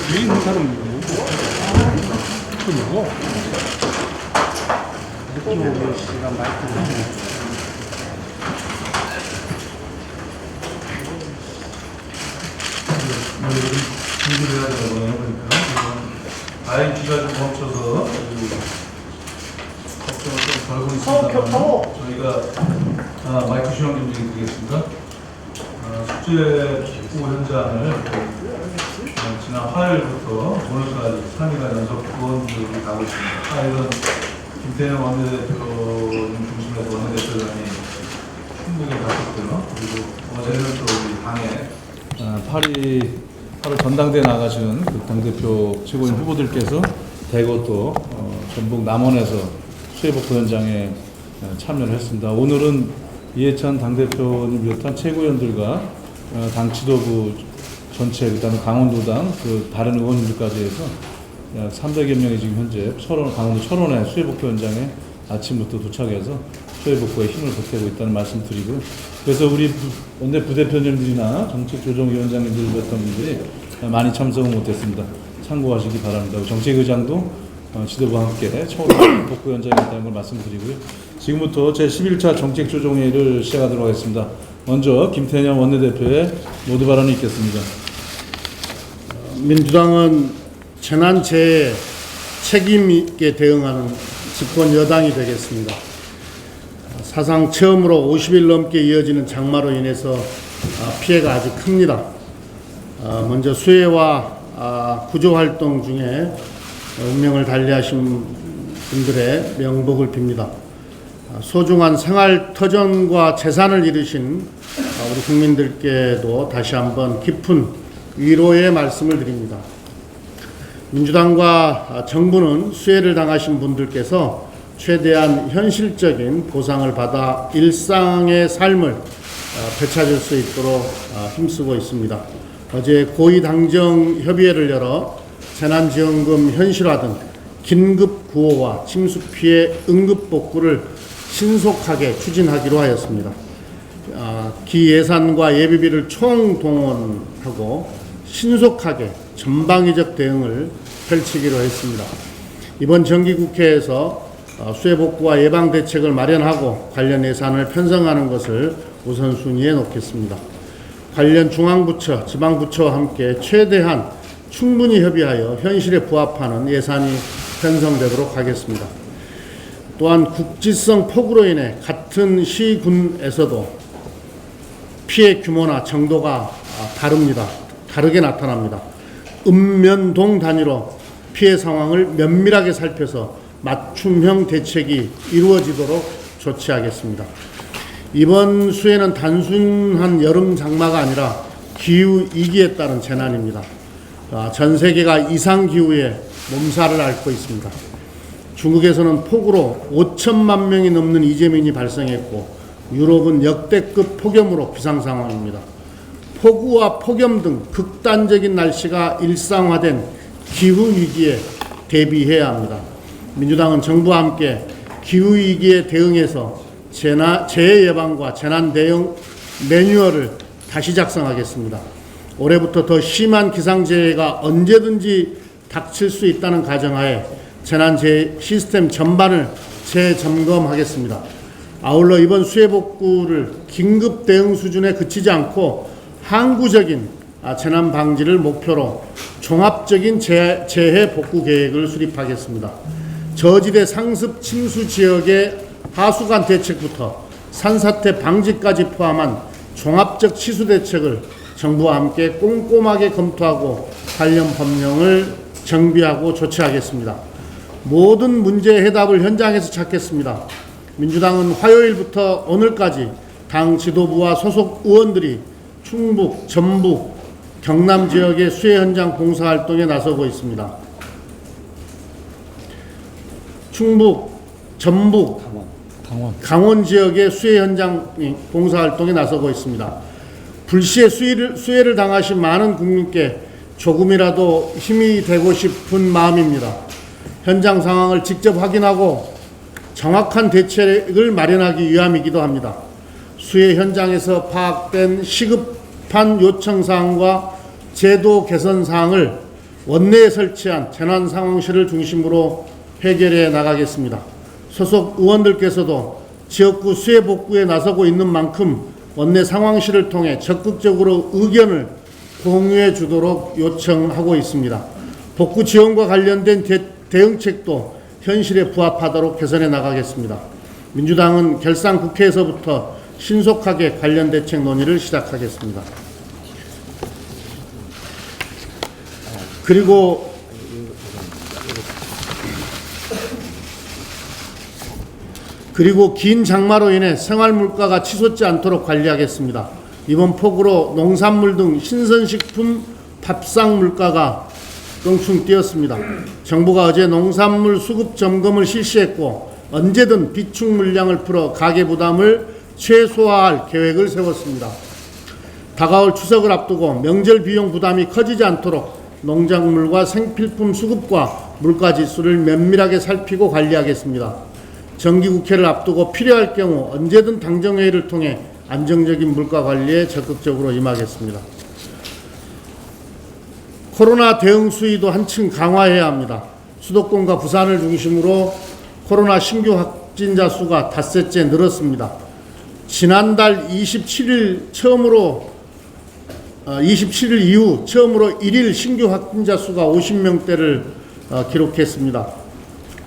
뒤에 있는 사람은 누구? 그 누구? 느낌오게 씨가 마이크를 준비를 해야 되거든요. 그러니까 IP가 좀 멈춰서 걱정을 좀 걸고 있습니다. 저희가 마이크 시험 좀 드리겠습니다. 숙제 복구 현장을 지난 화요일부터 오늘까지 3일간 연속 구원들이 가고 있습니다. 화요일은 김태형 원내대표님 중심에서 원내대표단이 충북에 갔었고요. 그리고 어제는 또 우리 당에 8월 전당대회 나가신 그 당대표 최고위원 후보들께서 대거 또 전북 남원에서 수해복구 현장에 참여를 했습니다. 오늘은 이해찬 당대표님 비롯한 최고위원들과 당 지도부 전체, 그다음에 강원도당 그 다른 의원님들까지 해서 약 300여 명이 지금 현재 강원도 철원의 수해복구 현장에 아침부터 도착해서 수해복구에 힘을 보태고 있다는 말씀 드리고요. 그래서 우리 원내 부대표님들이나 정책조정위원장님들 같은 분들이 많이 참석은 못했습니다. 참고하시기 바랍니다. 정책의장도 지도부와 함께 철원 복구 현장에 있다는 걸 말씀드리고요. 지금부터 제11차 정책조정회의를 시작하도록 하겠습니다. 먼저 김태년 원내대표의 모두 발언이 있겠습니다. 민주당은 재난재해에 책임 있게 대응하는 집권 여당이 되겠습니다. 사상 처음으로 50일 넘게 이어지는 장마로 인해서 피해가 아주 큽니다. 먼저 수해와 구조활동 중에 운명을 달리하신 분들의 명복을 빕니다. 소중한 생활 터전과 재산을 잃으신 우리 국민들께도 다시 한번 깊은 위로의 말씀을 드립니다. 민주당과 정부는 수해를 당하신 분들께서 최대한 현실적인 보상을 받아 일상의 삶을 되찾을 수 있도록 힘쓰고 있습니다. 어제 고위당정협의회를 열어 재난지원금 현실화 등 긴급구호와 침수피해 응급복구를 신속하게 추진하기로 하였습니다. 기예산과 예비비를 총동원하고 신속하게 전방위적 대응을 펼치기로 했습니다. 이번 정기국회에서 수해복구와 예방대책을 마련하고 관련 예산을 편성하는 것을 우선순위에 놓겠습니다. 관련 중앙부처, 지방부처와 함께 최대한 충분히 협의하여 현실에 부합하는 예산이 편성되도록 하겠습니다. 또한 국지성 폭우로 인해 같은 시군에서도 피해 규모나 정도가 다르게 나타납니다. 읍면동 단위로 피해 상황을 면밀하게 살펴서 맞춤형 대책이 이루어지도록 조치하겠습니다. 이번 수해는 단순한 여름 장마가 아니라 기후위기에 따른 재난입니다. 전 세계가 이상기후에 몸살을 앓고 있습니다. 중국에서는 폭우로 5천만 명이 넘는 이재민이 발생했고 유럽은 역대급 폭염으로 비상상황입니다. 폭우와 폭염 등 극단적인 날씨가 일상화된 기후위기에 대비해야 합니다. 민주당은 정부와 함께 기후위기에 대응해서 재해 예방과 재난 대응 매뉴얼을 다시 작성하겠습니다. 올해부터 더 심한 기상재해가 언제든지 닥칠 수 있다는 가정하에 재난재해 시스템 전반을 재점검하겠습니다. 아울러 이번 수해복구를 긴급 대응 수준에 그치지 않고 항구적인 재난 방지를 목표로 종합적인 재해 복구 계획을 수립하겠습니다. 저지대 상습 침수 지역의 하수관 대책부터 산사태 방지까지 포함한 종합적 치수 대책을 정부와 함께 꼼꼼하게 검토하고 관련 법령을 정비하고 조치하겠습니다. 모든 문제의 해답을 현장에서 찾겠습니다. 민주당은 화요일부터 오늘까지 당 지도부와 소속 의원들이 충북, 전북, 경남 지역의 수해 현장 봉사활동에 나서고 있습니다. 충북, 전북, 강원 지역의 수해 현장 봉사활동에 나서고 있습니다. 불시에 수해를 당하신 많은 국민께 조금이라도 힘이 되고 싶은 마음입니다. 현장 상황을 직접 확인하고 정확한 대책을 마련하기 위함이기도 합니다. 수해 현장에서 파악된 시급한 요청사항과 제도 개선사항을 원내에 설치한 재난상황실을 중심으로 해결해 나가겠습니다. 소속 의원들께서도 지역구 수해 복구에 나서고 있는 만큼 원내 상황실을 통해 적극적으로 의견을 공유해 주도록 요청하고 있습니다. 복구 지원과 관련된 대응책도 현실에 부합하도록 개선해 나가겠습니다. 민주당은 결산 국회에서부터 신속하게 관련 대책 논의를 시작하겠습니다. 그리고 긴 장마로 인해 생활물가가 치솟지 않도록 관리하겠습니다. 이번 폭우로 농산물 등 신선식품 밥상 물가가 껑충 뛰었습니다. 정부가 어제 농산물 수급 점검을 실시했고 언제든 비축 물량을 풀어 가계 부담을 최소화할 계획을 세웠습니다. 다가올 추석을 앞두고 명절 비용 부담이 커지지 않도록 농작물과 생필품 수급과 물가지수를 면밀하게 살피고 관리하겠습니다. 정기국회를 앞두고 필요할 경우 언제든 당정회의를 통해 안정적인 물가 관리에 적극적으로 임하겠습니다. 코로나 대응 수위도 한층 강화해야 합니다. 수도권과 부산을 중심으로 코로나 신규 확진자 수가 닷새째 늘었습니다. 지난달 27일 이후 처음으로 1일 신규 확진자 수가 50명대를 기록했습니다.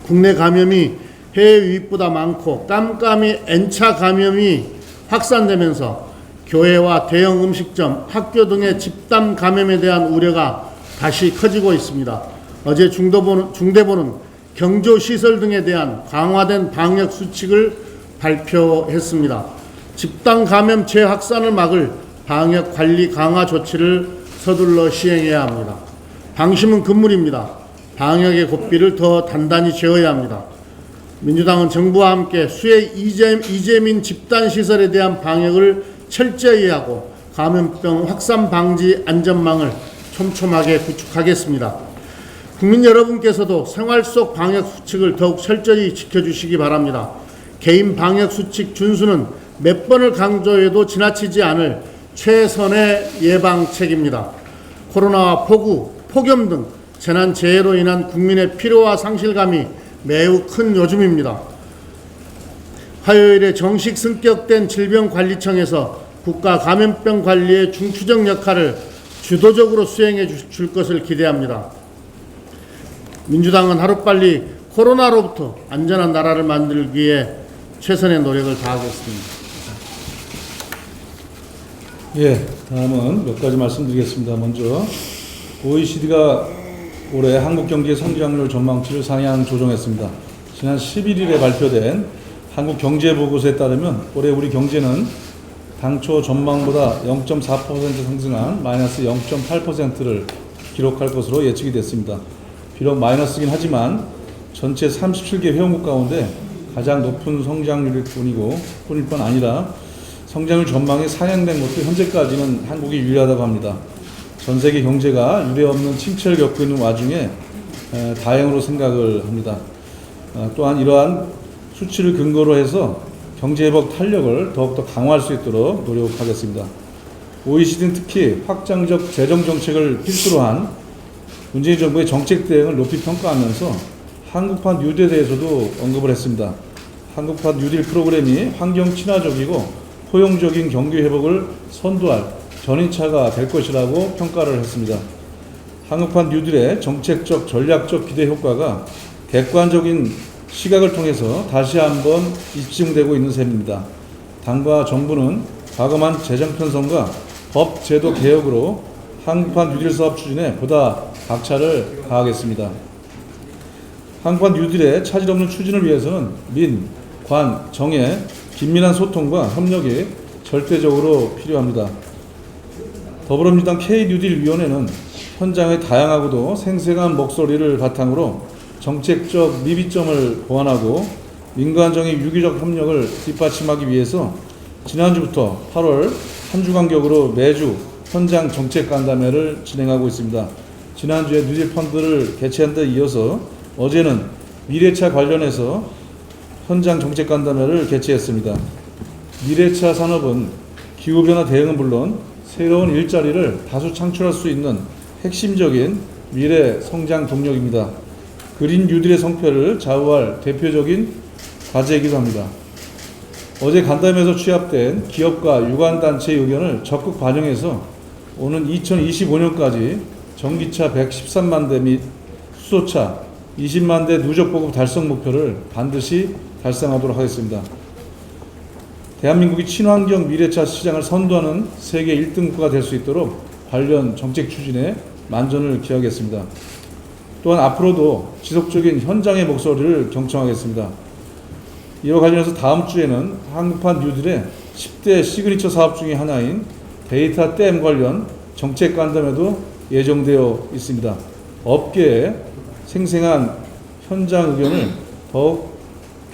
국내 감염이 해외 유입보다 많고 깜깜이 N차 감염이 확산되면서 교회와 대형 음식점, 학교 등의 집단 감염에 대한 우려가 다시 커지고 있습니다. 어제 중대본은 경조시설 등에 대한 강화된 방역 수칙을 발표했습니다. 집단 감염 재확산을 막을 방역 관리 강화 조치를 서둘러 시행해야 합니다. 방심은 금물입니다. 방역의 고삐를 더 단단히 쥐어야 합니다. 민주당은 정부와 함께 수해 이재민 집단시설에 대한 방역을 철저히 하고 감염병 확산 방지 안전망을 촘촘하게 구축하겠습니다. 국민 여러분께서도 생활 속 방역 수칙을 더욱 철저히 지켜주시기 바랍니다. 개인 방역 수칙 준수는 몇 번을 강조해도 지나치지 않을 최선의 예방책입니다. 코로나와 폭우, 폭염 등 재난재해로 인한 국민의 피로와 상실감이 매우 큰 요즘입니다. 화요일에 정식 승격된 질병관리청에서 국가 감염병 관리의 중추적 역할을 주도적으로 수행해 줄 것을 기대합니다. 민주당은 하루빨리 코로나로부터 안전한 나라를 만들기 위해 최선의 노력을 다하겠습니다. 예, 다음은 몇 가지 말씀드리겠습니다. 먼저 OECD가 올해 한국 경제 성장률 전망치를 상향 조정했습니다. 지난 11일에 발표된 한국 경제 보고서에 따르면 올해 우리 경제는 당초 전망보다 0.4% 상승한 마이너스 0.8%를 기록할 것으로 예측이 됐습니다. 비록 마이너스긴 하지만 전체 37개 회원국 가운데 가장 높은 성장률일 뿐 아니라 성장률 전망이 상향된 것도 현재까지는 한국이 유리하다고 합니다. 전 세계 경제가 유례없는 침체를 겪고 있는 와중에 다행으로 생각을 합니다. 또한 이러한 수치를 근거로 해서 경제회복 탄력을 더욱더 강화할 수 있도록 노력하겠습니다. OECD는 특히 확장적 재정정책을 필수로 한 문재인 정부의 정책 대응을 높이 평가하면서 한국판 뉴딜에 대해서도 언급을 했습니다. 한국판 뉴딜 프로그램이 환경 친화적이고 포용적인 경기 회복을 선도할 전인차가 될 것이라고 평가를 했습니다. 한국판 뉴딜의 정책적 전략적 기대 효과가 객관적인 시각을 통해서 다시 한번 입증되고 있는 셈입니다. 당과 정부는 과감한 재정 편성과 법 제도 개혁으로 한국판 뉴딜 사업 추진에 보다 박차를 가하겠습니다. 한국판 뉴딜의 차질 없는 추진을 위해서는 민, 관, 정의 긴밀한 소통과 협력이 절대적으로 필요합니다. 더불어민주당 K뉴딜위원회는 현장의 다양하고도 생생한 목소리를 바탕으로 정책적 미비점을 보완하고 민관정의 유기적 협력을 뒷받침하기 위해서 지난주부터 8월 한 주 간격으로 매주 현장 정책 간담회를 진행하고 있습니다. 지난주에 뉴딜 펀드를 개최한 데 이어서 어제는 미래차 관련해서 현장 정책 간담회를 개최했습니다. 미래차 산업은 기후변화 대응은 물론 새로운 일자리를 다수 창출할 수 있는 핵심적인 미래 성장 동력입니다. 그린 뉴딜의 성패를 좌우할 대표적인 과제이기도 합니다. 어제 간담회에서 취합된 기업과 유관단체의 의견을 적극 반영해서 오는 2025년까지 전기차 113만 대 및 수소차 20만 대 누적 보급 달성 목표를 반드시 달성하도록 하겠습니다. 대한민국이 친환경 미래차 시장을 선도하는 세계 1등국가 될 수 있도록 관련 정책 추진에 만전을 기하겠습니다. 또한 앞으로도 지속적인 현장의 목소리를 경청하겠습니다. 이와 관련해서 다음 주에는 한국판 뉴딜의 10대 시그니처 사업 중의 하나인 데이터 댐 관련 정책 간담회도 예정되어 있습니다. 업계의 생생한 현장 의견을 더욱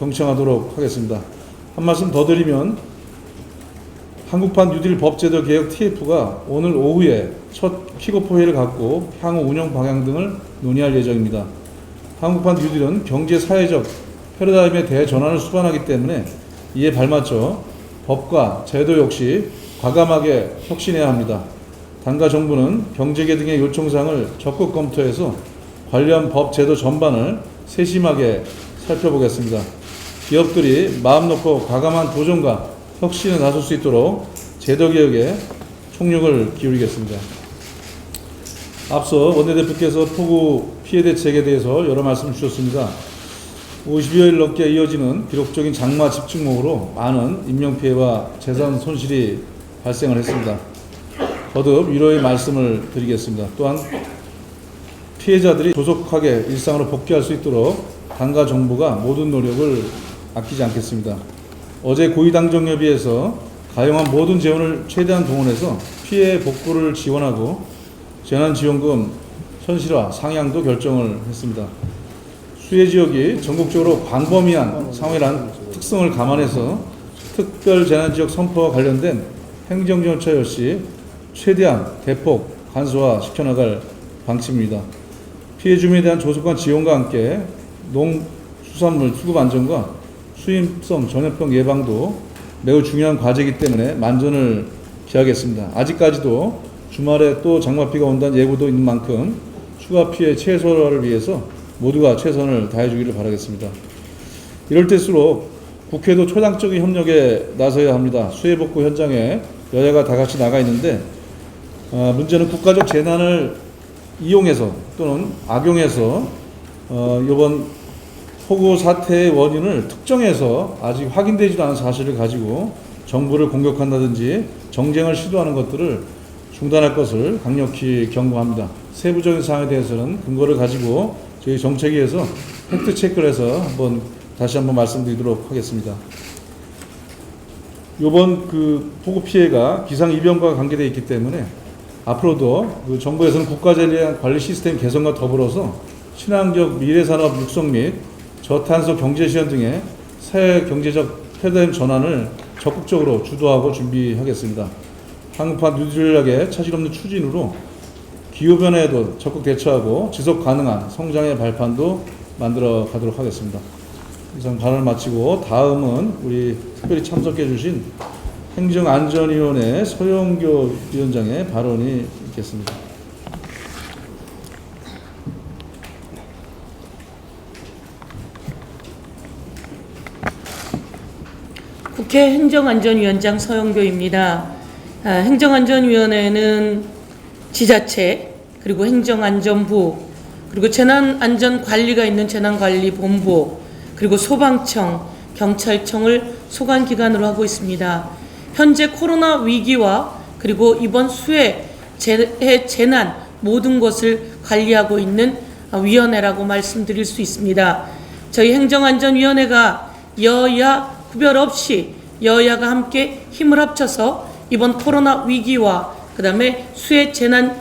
경청하도록 하겠습니다. 한 말씀 더 드리면 한국판 뉴딜 법제도 개혁 TF가 오늘 오후에 첫 킥오프 회의를 갖고 향후 운영 방향 등을 논의할 예정입니다. 한국판 뉴딜은 경제 사회적 패러다임의 대전환을 수반하기 때문에 이에 발맞춰 법과 제도 역시 과감하게 혁신해야 합니다. 당과 정부는 경제계 등의 요청사항을 적극 검토해서 관련 법 제도 전반을 세심하게 살펴보겠습니다. 기업들이 마음 놓고 과감한 도전과 혁신에 나설 수 있도록 제도개혁에 총력을 기울이겠습니다. 앞서 원내대표께서 폭우 피해 대책에 대해서 여러 말씀 주셨습니다. 50여일 넘게 이어지는 기록적인 장마 집중豪雨로 많은 인명피해와 재산 손실이 발생을 했습니다. 거듭 위로의 말씀을 드리겠습니다. 또한 피해자들이 조속하게 일상으로 복귀할 수 있도록 당과 정부가 모든 노력을 아끼지 않겠습니다. 어제 고위당정협의회에서 가용한 모든 재원을 최대한 동원해서 피해 복구를 지원하고 재난지원금 현실화 상향도 결정을 했습니다. 수해 지역이 전국적으로 광범위한 상해란 특성을 감안해서 특별 재난지역 선포와 관련된 행정정책 역시 최대한 대폭 간소화 시켜나갈 방침입니다. 피해 주민에 대한 조속한 지원과 함께 농수산물 수급 안정과 수입성 전염병 예방도 매우 중요한 과제이기 때문에 만전을 기하겠습니다. 아직까지도 주말에 또 장마비가 온다는 예고도 있는 만큼 추가 피해 최소화를 위해서 모두가 최선을 다해주기를 바라겠습니다. 이럴 때일수록 국회도 초당적인 협력에 나서야 합니다. 수해 복구 현장에 여야가 다 같이 나가 있는데 문제는 국가적 재난을 이용해서 또는 악용해서 이번 폭우 사태의 원인을 특정해서 아직 확인되지도 않은 사실을 가지고 정부를 공격한다든지 정쟁을 시도하는 것들을 중단할 것을 강력히 경고합니다. 세부적인 사항에 대해서는 근거를 가지고 저희 정책위에서 팩트 체크를 해서 다시 한번 말씀드리도록 하겠습니다. 이번 폭우 피해가 기상이변과 관계되어 있기 때문에 앞으로도 정부에서는 국가재난 관리 시스템 개선과 더불어서 친환경 미래산업 육성 및 저탄소 경제 실현 등의 사회 경제적 패러다임 전환을 적극적으로 주도하고 준비하겠습니다. 한국판 뉴딜락의 차질 없는 추진으로 기후변화에도 적극 대처하고 지속 가능한 성장의 발판도 만들어 가도록 하겠습니다. 이상 발언을 마치고 다음은 우리 특별히 참석해 주신 행정안전위원회 서영교 위원장의 발언이 있겠습니다. 국회 행정안전위원장 서영교입니다. 행정안전위원회는 지자체, 그리고 행정안전부, 그리고 재난안전관리가 있는 재난관리본부, 그리고 소방청, 경찰청을 소관기관으로 하고 있습니다. 현재 코로나 위기와 그리고 이번 수해, 재난 모든 것을 관리하고 있는 위원회라고 말씀드릴 수 있습니다. 저희 행정안전위원회가 여야 구별 없이 여야가 함께 힘을 합쳐서 이번 코로나 위기와 그 다음에 수해 재난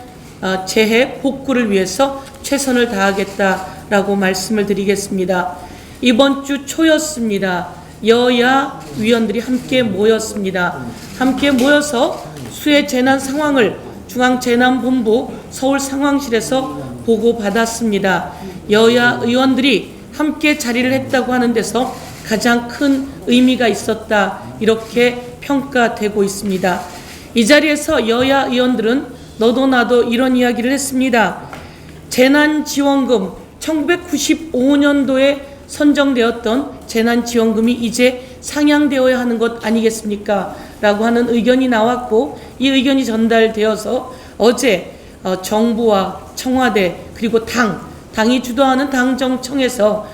재해 복구를 위해서 최선을 다하겠다라고 말씀을 드리겠습니다. 이번 주 초였습니다. 여야 위원들이 함께 모였습니다. 함께 모여서 수해 재난 상황을 중앙재난본부 서울상황실에서 보고받았습니다. 여야 의원들이 함께 자리를 했다고 하는 데서 가장 큰 의미가 있었다, 이렇게 평가되고 있습니다. 이 자리에서 여야 의원들은 너도 나도 이런 이야기를 했습니다. 재난지원금 1995년도에 선정되었던 재난지원금이 이제 상향되어야 하는 것 아니겠습니까? 라고 하는 의견이 나왔고, 이 의견이 전달되어서 어제 정부와 청와대 그리고 당이 주도하는 당정청에서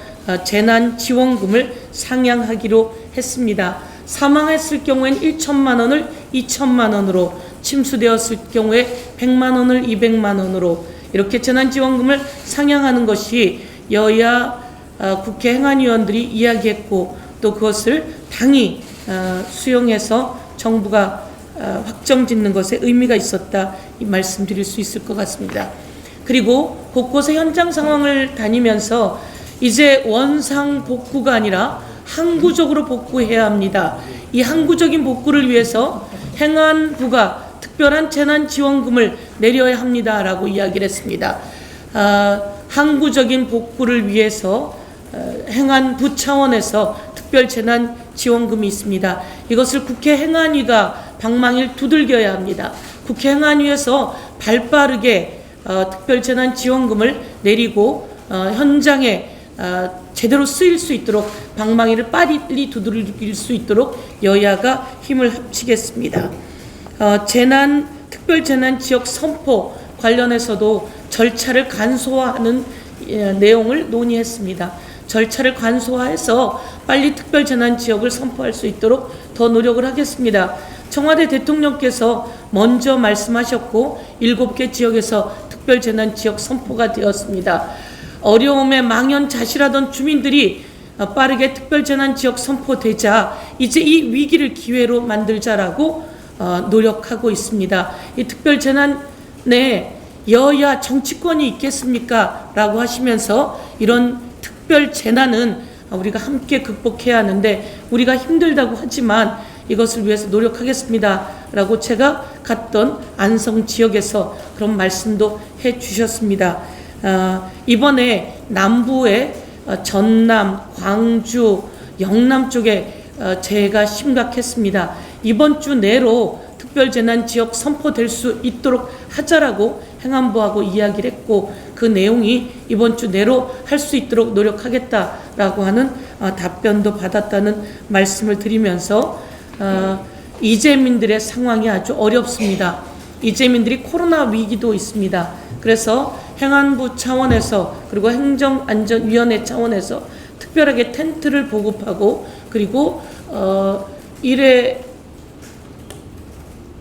재난지원금을 상향하기로 했습니다. 사망했을 경우엔 1천만 원을 2천만 원으로, 침수되었을 경우에 100만 원을 200만 원으로 이렇게 재난지원금을 상향하는 것이 여야 국회 행안위원들이 이야기했고, 또 그것을 당이 수용해서 정부가 확정짓는 것에 의미가 있었다, 이 말씀드릴 수 있을 것 같습니다. 그리고 곳곳의 현장 상황을 다니면서 이제 원상 복구가 아니라 항구적으로 복구해야 합니다. 이 항구적인 복구를 위해서 행안부가 특별한 재난지원금을 내려야 합니다라고 이야기를 했습니다. 항구적인 복구를 위해서 행안부 차원에서 특별 재난지원금이 있습니다. 이것을 국회 행안위가 방망이를 두들겨야 합니다. 국회 행안위에서 발빠르게 특별 재난지원금을 내리고 현장에 제대로 쓰일 수 있도록 방망이를 빨리 두들길 수 있도록 여야가 힘을 합치겠습니다. 특별 재난 지역 선포 관련해서도 절차를 간소화하는 내용을 논의했습니다. 절차를 간소화해서 빨리 특별 재난 지역을 선포할 수 있도록 더 노력을 하겠습니다. 청와대 대통령께서 먼저 말씀하셨고 7개 지역에서 특별 재난 지역 선포가 되었습니다. 어려움에 망연자실하던 주민들이 빠르게 특별 재난 지역 선포되자 이제 이 위기를 기회로 만들자라고 노력하고 있습니다. 이 특별 재난에 여야 정치권이 있겠습니까? 라고 하시면서 이런 특별 재난은 우리가 함께 극복해야 하는데 우리가 힘들다고 하지만 이것을 위해서 노력하겠습니다. 라고 제가 갔던 안성 지역에서 그런 말씀도 해 주셨습니다. 이번에 남부의 전남, 광주, 영남 쪽에 재해가 심각했습니다. 이번 주 내로 특별재난지역 선포될 수 있도록 하자라고 행안부하고 이야기를 했고 그 내용이 이번 주 내로 할 수 있도록 노력하겠다라고 하는 답변도 받았다는 말씀을 드리면서 이재민들의 상황이 아주 어렵습니다. 이재민들이 코로나 위기도 있습니다. 그래서 행안부 차원에서 그리고 행정안전위원회 차원에서 특별하게 텐트를 보급하고 그리고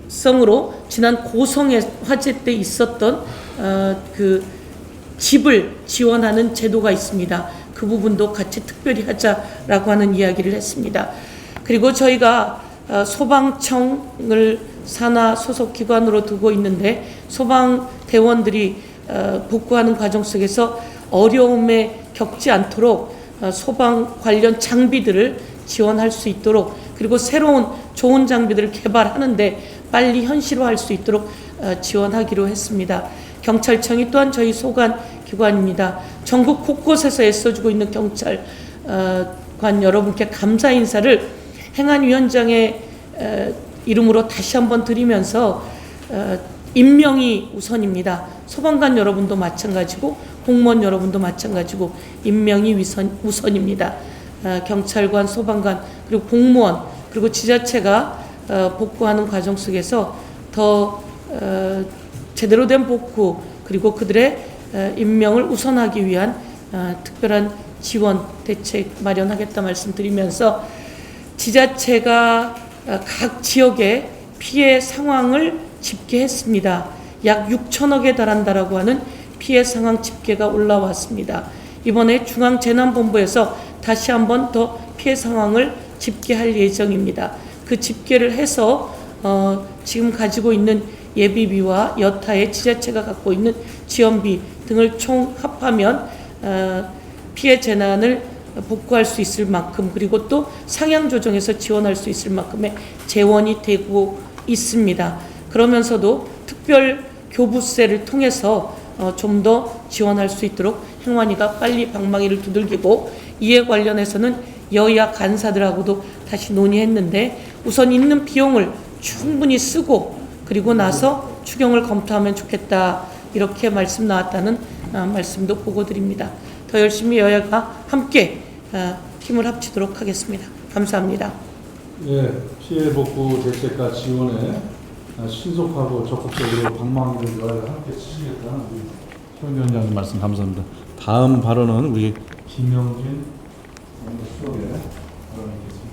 일회성으로 지난 고성의 화재 때 있었던 그 집을 지원하는 제도가 있습니다. 그 부분도 같이 특별히 하자라고 하는 이야기를 했습니다. 그리고 저희가 소방청을 산하 소속 기관으로 두고 있는데 소방대원들이 복구하는 과정 속에서 어려움에 겪지 않도록 소방 관련 장비들을 지원할 수 있도록 그리고 새로운 좋은 장비들을 개발하는데 빨리 현실화할 수 있도록 지원하기로 했습니다. 경찰청이 또한 저희 소관 기관입니다. 전국 곳곳에서 애써주고 있는 경찰관 여러분께 감사 인사를 행안위원장의 이름으로 다시 한번 드리면서 임명이 우선입니다. 소방관 여러분도 마찬가지고 공무원 여러분도 마찬가지고 임명이 우선입니다. 경찰관, 소방관 그리고 공무원 그리고 지자체가 복구하는 과정 속에서 더 제대로 된 복구 그리고 그들의 임명을 우선하기 위한 특별한 지원 대책 마련하겠다 말씀드리면서 지자체가 각 지역의 피해 상황을 집계했습니다. 약 6천억에 달한다라고 하는 피해 상황 집계가 올라왔습니다. 이번에 중앙재난본부에서 다시 한번 더 피해 상황을 집계할 예정입니다. 그 집계를 해서 지금 가지고 있는 예비비와 여타의 지자체가 갖고 있는 지원비 등을 총 합하면 피해 재난을 복구할 수 있을 만큼 그리고 또 상향 조정해서 지원할 수 있을 만큼의 재원이 되고 있습니다. 그러면서도 특별 교부세를 통해서 좀 더 지원할 수 있도록 행안위가 빨리 방망이를 두들기고 이에 관련해서는 여야 간사들하고도 다시 논의했는데 우선 있는 비용을 충분히 쓰고 그리고 나서 추경을 검토하면 좋겠다 이렇게 말씀 나왔다는 말씀도 보고 드립니다. 더 열심히 여야가 함께 힘을 합치도록 하겠습니다. 감사합니다. 예, 피해 복구 대책과 지원에 신속하고 적극적으로 방망이를 여야가 함께 치시겠다는 우리 최원장님 말씀 감사합니다. 다음 발언은 우리 김영진 수석의 발언이겠습니다.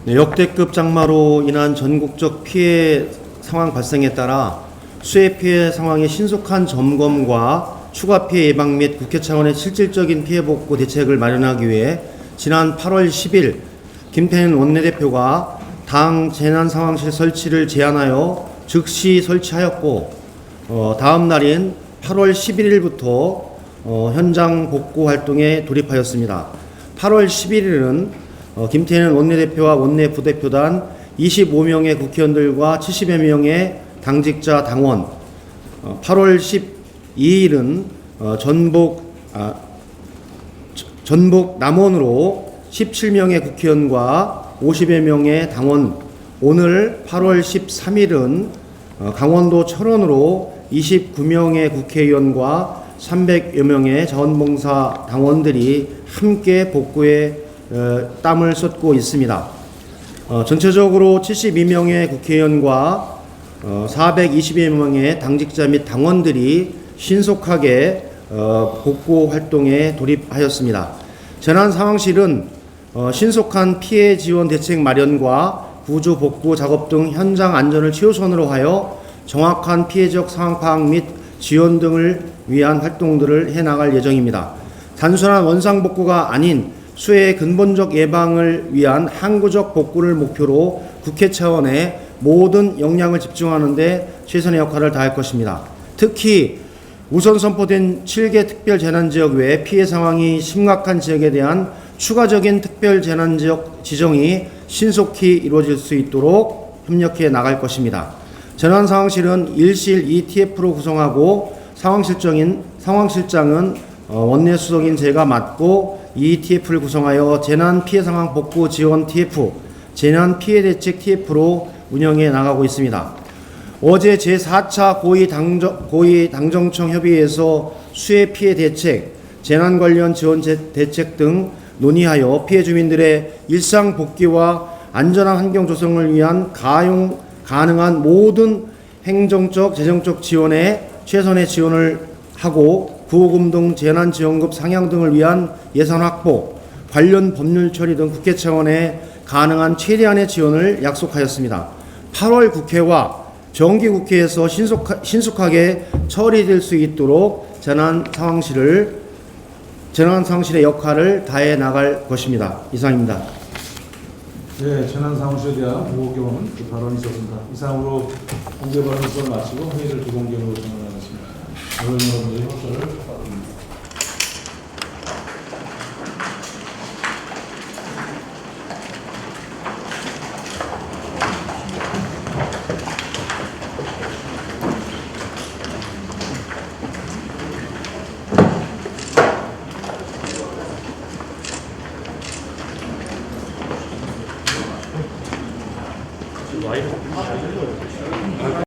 네, 역대급 장마로 인한 전국적 피해 상황 발생에 따라 수해 피해 상황의 신속한 점검과 추가 피해 예방 및 국회 차원의 실질적인 피해 복구 대책을 마련하기 위해 지난 8월 10일 김태년 원내대표가 당 재난상황실 설치를 제안하여 즉시 설치하였고 다음 날인 8월 11일부터 현장 복구 활동에 돌입하였습니다. 8월 11일은 김태년 원내대표와 원내 부대표단 25명의 국회의원들과 70여 명의 당직자 당원, 8월 12일은 전북 남원으로 17명의 국회의원과 50여 명의 당원, 오늘 8월 13일은 강원도 철원으로 29명의 국회의원과 300여 명의 자원봉사 당원들이 함께 복구에 땀을 쏟고 있습니다. 전체적으로 72명의 국회의원과 420여 명의 당직자 및 당원들이 신속하게 복구 활동에 돌입하였습니다. 재난상황실은 신속한 피해 지원 대책 마련과 구조 복구 작업 등 현장 안전을 최우선으로 하여 정확한 피해적 상황 파악 및 지원 등을 위한 활동들을 해나갈 예정입니다. 단순한 원상복구가 아닌 수해의 근본적 예방을 위한 항구적 복구를 목표로 국회 차원의 모든 역량을 집중하는 데 최선의 역할을 다할 것입니다. 특히 우선 선포된 7개 특별재난지역 외에 피해 상황이 심각한 지역에 대한 추가적인 특별재난지역 지정이 신속히 이루어질 수 있도록 협력해 나갈 것입니다. 재난상황실은 1실 2TF로 구성하고 상황실장은 원내수석인 제가 맡고 2TF를 구성하여 재난피해상황 복구 지원 TF, 재난피해대책 TF로 운영해 나가고 있습니다. 어제 제4차 고위당정청 협의회에서 수해 피해 대책, 재난 관련 지원 대책 등 논의하여 피해 주민들의 일상 복귀와 안전한 환경 조성을 위한 가능한 모든 행정적, 재정적 지원에 최선의 지원을 하고 구호금 등 재난지원급 상향 등을 위한 예산 확보, 관련 법률 처리 등 국회 차원의 가능한 최대한의 지원을 약속하였습니다. 8월 국회와 정기국회에서 신속하게 처리될 수 있도록 재난상황실의 역할을 다해 나갈 것입니다. 이상입니다. 네, 재난상황실에 대한 의혹견은 그 발언이 있었습니다. 이상으로 공개 발언을 마치고 회의를 비공개로 진행하겠습니다. 의원 여러분들의 협조를